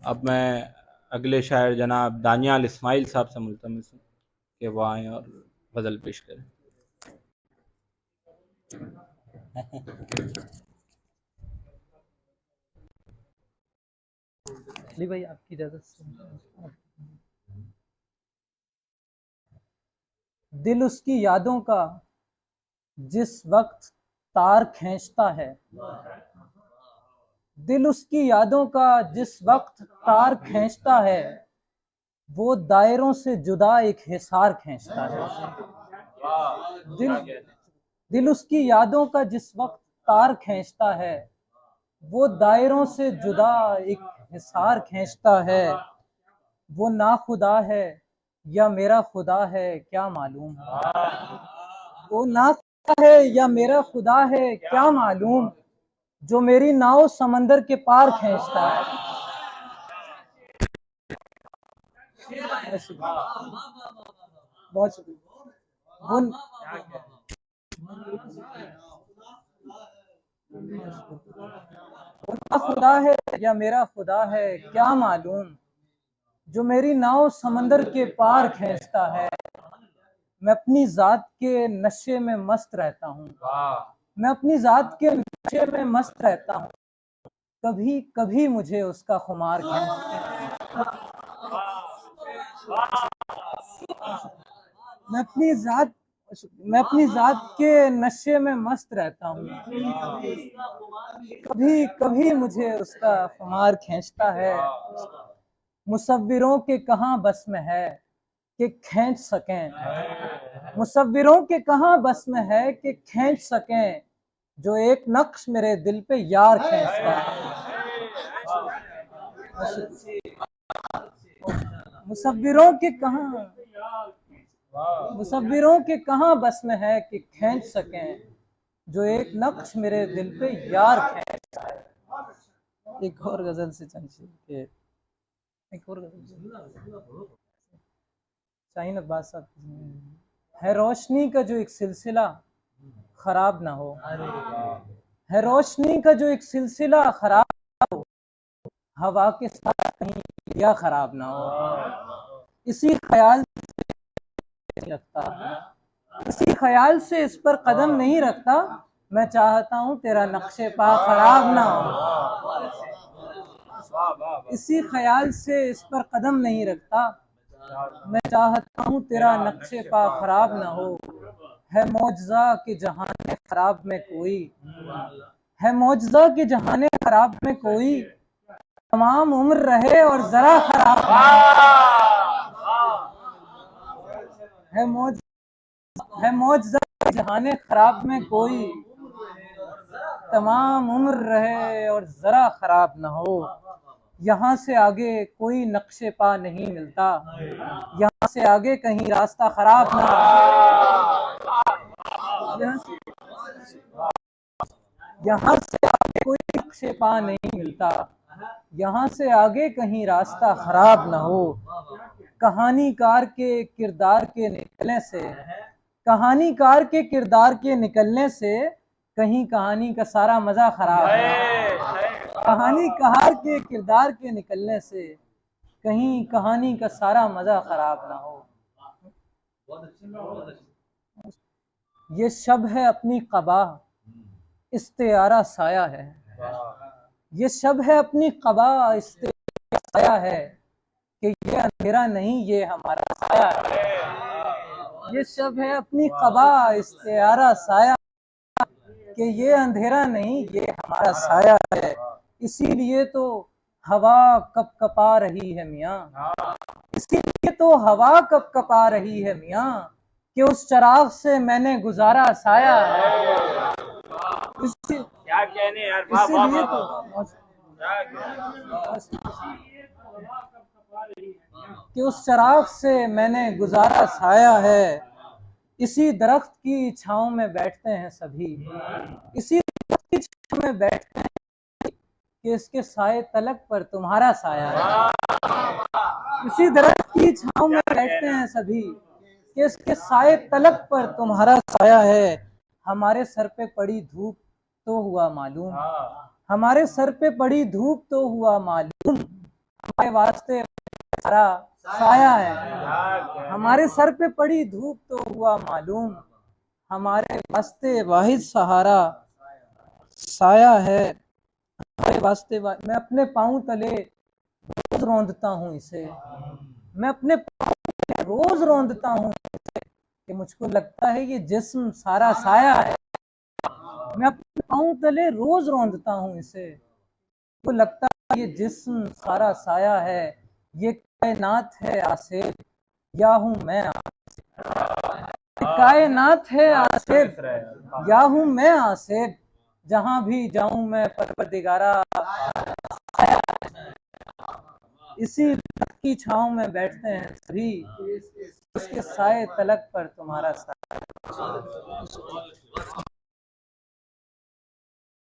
اب میں اگلے شاعر جناب دانیال اسماعیل صاحب سے ملتمس ہوں کہ وہ آئیں اور غزل پیش کریں۔ علی بھائی آپ کی اجازت سے دل اس کی یادوں کا جس وقت تار کھینچتا ہے، دل اس کی یادوں کا جس وقت تار کھینچتا ہے، وہ دائروں سے جدا ایک حصار کھینچتا ہے۔ دل دل اس کی یادوں کا جس وقت تار کھینچتا ہے، وہ دائروں سے جدا ایک حصار کھینچتا ہے۔ وہ ناخدا ہے یا میرا خدا ہے کیا معلوم، وہ ناخدا ہے یا میرا خدا ہے کیا معلوم، جو میری ناؤ سمندر کے پار کھینچتا ہے۔ بہت شکریہ۔ وہ خدا ہے یا میرا خدا ہے کیا معلوم، جو میری ناؤ سمندر کے پار کھینچتا ہے۔ میں اپنی ذات کے نشے میں مست رہتا ہوں، میں اپنی ذات کے نشے میں مست رہتا ہوں، کبھی کبھی مجھے اس کا خمار کھینچتا ہے۔ میں اپنی ذات کے نشے میں مست رہتا ہوں، کبھی کبھی مجھے اس کا خمار کھینچتا ہے۔ مصوروں کے کہاں بس میں ہے کہ کھینچ سکیں، مصوروں کے کہاں بس میں ہے کہ کھینچ سکیں، جو ایک نقش میرے دل پہ یار کھینچتا ہے۔ مصوروں کے کہاں بس میں ہے کہ کھینچ سکیں، جو ایک نقش میرے دل پہ یار کھینچتا ہے۔ ایک اور غزل سے چاہیے، ایک اور غزل شاہین عباس صاحب۔ ہے روشنی کا جو ایک سلسلہ خراب نہ ہو، ہے روشنی کا جو ایک سلسلہ خراب نہ ہو، ہوا کے ساتھ کہیں یا خراب نہ ہو، اسی خیال سے رکھتا، اسی خیال سے اس پر قدم نہیں رکھتا، میں چاہتا ہوں تیرا نقش پا خراب نہ ہو، اسی خیال سے اس پر قدم نہیں رکھتا، میں چاہتا ہوں تیرا نقش پا خراب نہ ہو۔ ہے معجزہ کہ جہان خراب میں کوئی، ہے معجزہ کہ جہان خراب میں کوئی، تمام عمر رہے اور ذرا خراب نہ ہو۔ ہے معجزہ کہ جہان خراب میں کوئی، تمام عمر رہے اور ذرا خراب نہ ہو۔ یہاں سے آگے کوئی نقش پا نہیں ملتا، یہاں سے آگے کہیں راستہ خراب نہ ہو، یہاں سے آگے کوئی نقش پا نہیں ملتا، یہاں سے آگے کہیں راستہ خراب نہ ہو۔ کہانی کار کے کردار کے نکلنے سے، کہانی کار کے کردار کے نکلنے سے، کہیں کہانی کا سارا مزہ خراب نہ ہو، کہانی کار کے کردار کے نکلنے سے، کہیں کہانی کا سارا مزہ خراب نہ ہو۔ یہ شب ہے اپنی قبا استعارہ سایہ ہے، یہ شب ہے اپنی قبا استعارہ سایہ ہے، کہ یہ اندھیرا نہیں یہ ہمارا سایہ ہے۔ یہ شب ہے اپنی قبا استعارہ سایہ، کہ یہ اندھیرا نہیں یہ ہمارا سایہ ہے۔ اسی لیے تو ہوا کپ کپا رہی ہے میاں، اسی لیے تو ہوا کپ کپا رہی ہے میاں، کہ اس چراغ سے میں نے گزارا سایہ ہے۔ اسی لیے تو کہ اس چراغ سے میں نے گزارا سایہ ہے۔ اسی درخت کی چھاؤں میں بیٹھتے ہیں سبھی، اسی درخت کی چھاؤں میں بیٹھتے ہیں کہ اس کے سائے تلک پر تمہارا سایہ ہے۔ اسی درخت کی چھاؤں میں بیٹھتے ہیں سبھی کہ اس کے سائے تلک پر تمہارا سایہ ہے۔ ہمارے سر پہ پڑی دھوپ تو ہوا معلوم، ہمارے سر پہ پڑی دھوپ تو ہوا معلوم، ہمارے واسطے سارا سایہ ہے، ہمارے سر پہ پڑی دھوپ تو ہوا معلوم، ہمارے واسطے واحد سہارا سایہ ہے، ہمارے واسطے میں اپنے پاؤں تلے روز روندتا ہوں اسے، میں اپنے پاؤں تلے روز روندتا ہوں کہ مجھ کو لگتا ہے یہ جسم سارا سایہ ہے، میں اپنے پاؤں تلے روز روندتا ہوں اسے، مجھ کو لگتا ہے یہ جسم سارا سایہ ہے، یہ کائنات ہے آصف یا ہوں میں آصف، یہ کائنات ہے آصف یا ہوں میں آصف، جہاں بھی جاؤں میں پروردگارا اسی درخت کی چھاؤں میں بیٹھتے ہیں سبھی، اس کے سائے تلک پر تمہارا سایہ